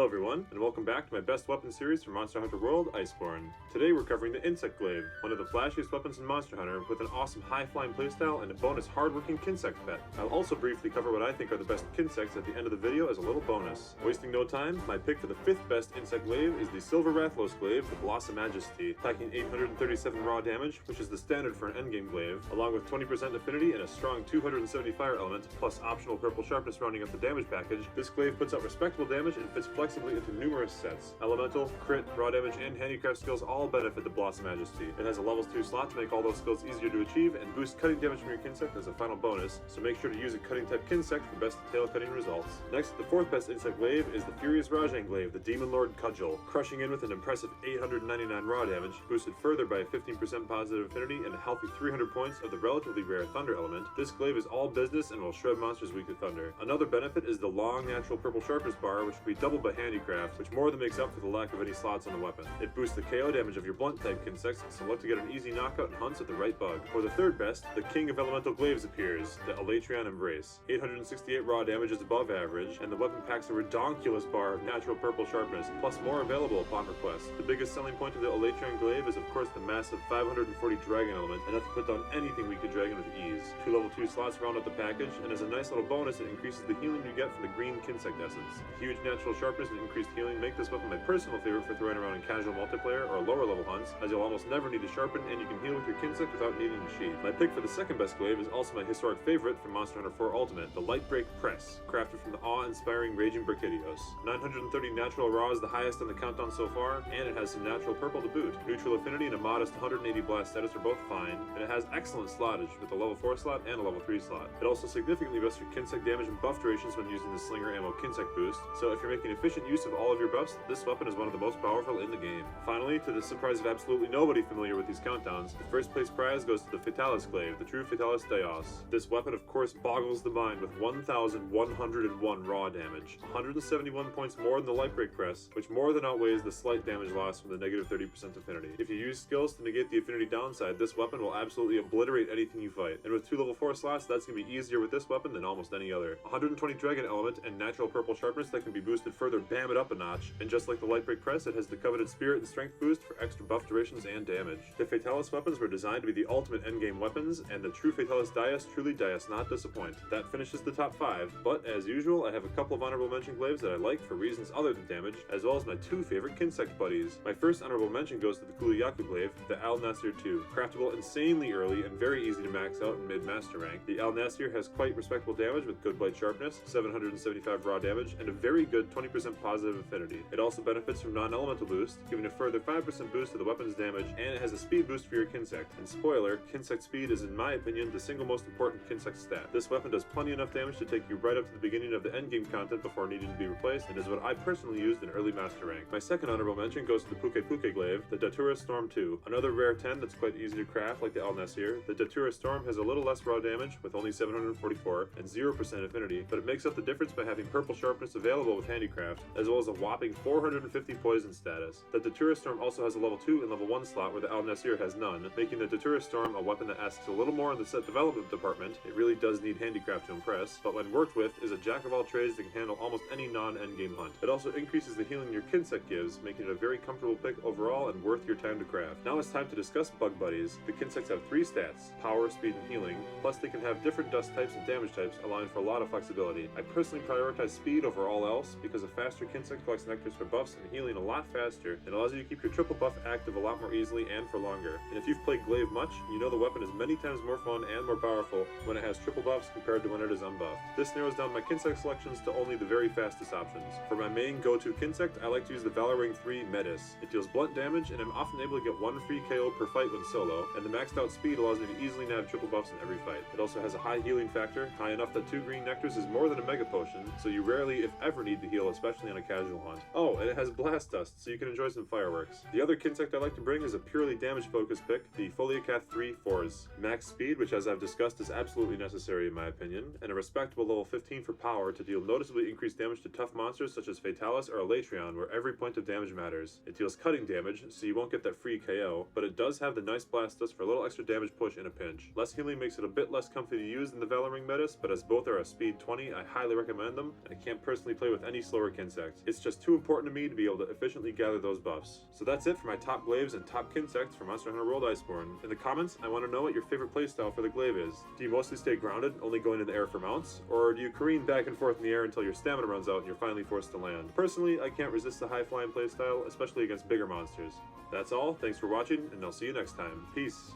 everyone, and welcome back to my best weapon series from Monster Hunter World, Iceborne. Today we're covering the Insect Glaive, one of the flashiest weapons in Monster Hunter, with an awesome high-flying playstyle and a bonus hard-working Kinsect pet. I'll also briefly cover what I think are the best Kinsects at the end of the video as a little bonus. Wasting no time, my pick for the 5th best Insect Glaive is the Silver Rathalos Glaive, the Blossomajesty, packing 837 raw damage, which is the standard for an endgame glaive, along with 20% affinity and a strong 270 fire element, plus optional purple sharpness rounding up the damage package. This glaive puts out respectable damage and fits flexibly into numerous sets. Elemental, crit, raw damage, and handicraft skills all benefit the Blossomajesty. It has a levels 2 slot to make all those skills easier to achieve, and boost cutting damage from your Kinsect as a final bonus, so make sure to use a cutting type Kinsect for best tail cutting results. Next, the 4th best Insect Glaive is the Furious Rajang Glaive, the Demonlord Cudgel, crushing in with an impressive 899 raw damage, boosted further by a 15% positive affinity and a healthy 300 points of the relatively rare Thunder element. This glaive is all business and will shred monsters weak to Thunder. Another benefit is the long natural purple sharpness bar, which will be doubled by handicraft, which more than makes up for the lack of any slots on the weapon. It boosts the KO damage of your blunt type Kinsects, so look to get an easy knockout and hunts at the right bug. For the 3rd best, the King of Elemental Glaives appears, the Alatreon Embrace. 868 raw damage is above average, and the weapon packs a redonkulous bar of natural purple sharpness, plus more available upon request. The biggest selling point of the Alatreon Glaive is of course the massive 540 dragon element, enough to put down anything weak to dragon with ease. 2 level 2 slots round out the package, and as a nice little bonus, it increases the healing you get from the green Kinsect essence. Huge natural sharpness and increased healing make this weapon my personal favorite for throwing around in casual multiplayer or lower level hunts, as you'll almost never need to sharpen, and you can heal with your Kinsect without needing to sheath. My pick for the 2nd best glaive is also my historic favorite from Monster Hunter 4 Ultimate, the Lightbreak Press, crafted from the awe-inspiring Raging Brachydios. 930 natural raw is the highest on the countdown so far, and it has some natural purple to boot. Neutral affinity and a modest 180 blast status are both fine, and it has excellent slottage with a level 4 slot and a level 3 slot. It also significantly buffs your Kinsect damage and buff durations when using the Slinger Ammo Kinsect boost, so if you're making efficient use of all of your buffs, this weapon is one of the most powerful in the game. Finally, to the surprise of absolutely nobody familiar with these countdowns, the 1st place prize goes to the Fatalis Glaive, the true Fatalis Dyaus. This weapon of course boggles the mind with 1,101 raw damage, 171 points more than the Lightbreak Press, which more than outweighs the slight damage loss from the negative 30% affinity. If you use skills to negate the affinity downside, this weapon will absolutely obliterate anything you fight, and with 2 level 4 slots, that's going to be easier with this weapon than almost any other. 120 dragon element and natural purple sharpness that can be boosted further bam it up a notch, and just like the Lightbreak Press, it has the coveted spirit and strength boost for extra buff durations and damage. The Fatalis weapons were designed to be the ultimate endgame weapons, and the true Fatalis Dyaus truly does not disappoint. That finishes the top 5, but as usual, I have a couple of honorable mention glaives that I like for reasons other than damage, as well as my 2 favorite Kinsect buddies. My first honorable mention goes to the Foliacath Glaive, the Al-Nasir II. Craftable insanely early and very easy to max out in mid-master rank, the Al-Nasir has quite respectable damage with good blight sharpness, 775 raw damage, and a very good 20% positive affinity. It also benefits from non-elemental boost, giving a further 5% boost to the weapon's damage, and it has a speed boost for your Kinsect. And spoiler, Kinsect speed is in my opinion the single most important Kinsect stat. This weapon does plenty enough damage to take you right up to the beginning of the endgame content before needing to be replaced, and is what I personally used in early master rank. My second honorable mention goes to the Puke Glaive, the Datura Storm II. Another rare 10 that's quite easy to craft like the Al-Nasir. The Datura Storm has a little less raw damage with only 744 and 0% affinity, but it makes up the difference by having purple sharpness available with handicraft, as well as a whopping 450 poison status. The Datura Storm also has a level 2 and level 1 slot where the Al-Nasir has none, making the Datura Storm a weapon that asks a little more in the set development department. It really does need handicraft to impress, but when worked with, is a jack of all trades that can handle almost any non-endgame hunt. It also increases the healing your Kinsect gives, making it a very comfortable pick overall and worth your time to craft. Now it's time to discuss bug buddies. The Kinsects have 3 stats, power, speed, and healing, plus they can have different dust types and damage types, allowing for a lot of flexibility. I personally prioritize speed over all else, because a faster Kinsect collects nectars for buffs and healing a lot faster, and allows you to keep your triple buff active a lot more easily and for longer. And if you've played Glaive much, you know the weapon is many times more fun and more powerful when it has triple buffs compared to when it is unbuffed. This narrows down my Kinsect selections to only the very fastest options. For my main go-to Kinsect, I like to use the Valorwing 3 Metis. It deals blunt damage, and I'm often able to get 1 free KO per fight when solo, and the maxed out speed allows me to easily nab triple buffs in every fight. It also has a high healing factor, high enough that 2 green nectars is more than a mega potion, so you rarely, if ever, need to heal, especially on a casual hunt. Oh, and it has blast dust, so you can enjoy some fireworks. The other Kinsect I like to bring is a purely damage-focused pick, the Foliacath III Forz. Max speed, which as I've discussed is absolutely necessary in my opinion, and a respectable level 15 for power to deal noticeably increased damage to tough monsters such as Fatalis or Alatreon, where every point of damage matters. It deals cutting damage, so you won't get that free KO, but it does have the nice blast dust for a little extra damage push in a pinch. Less healing makes it a bit less comfy to use than the Valorwing Metis, but as both are a speed 20, I highly recommend them, and I can't personally play with any slower Kinsect Kinsect. It's just too important to me to be able to efficiently gather those buffs. So that's it for my top Glaives and top Kinsects for Monster Hunter World Iceborne. In the comments, I want to know what your favorite playstyle for the Glaive is. Do you mostly stay grounded, only going in the air for mounts? Or do you careen back and forth in the air until your stamina runs out and you're finally forced to land? Personally, I can't resist the high flying playstyle, especially against bigger monsters. That's all, thanks for watching, and I'll see you next time. Peace!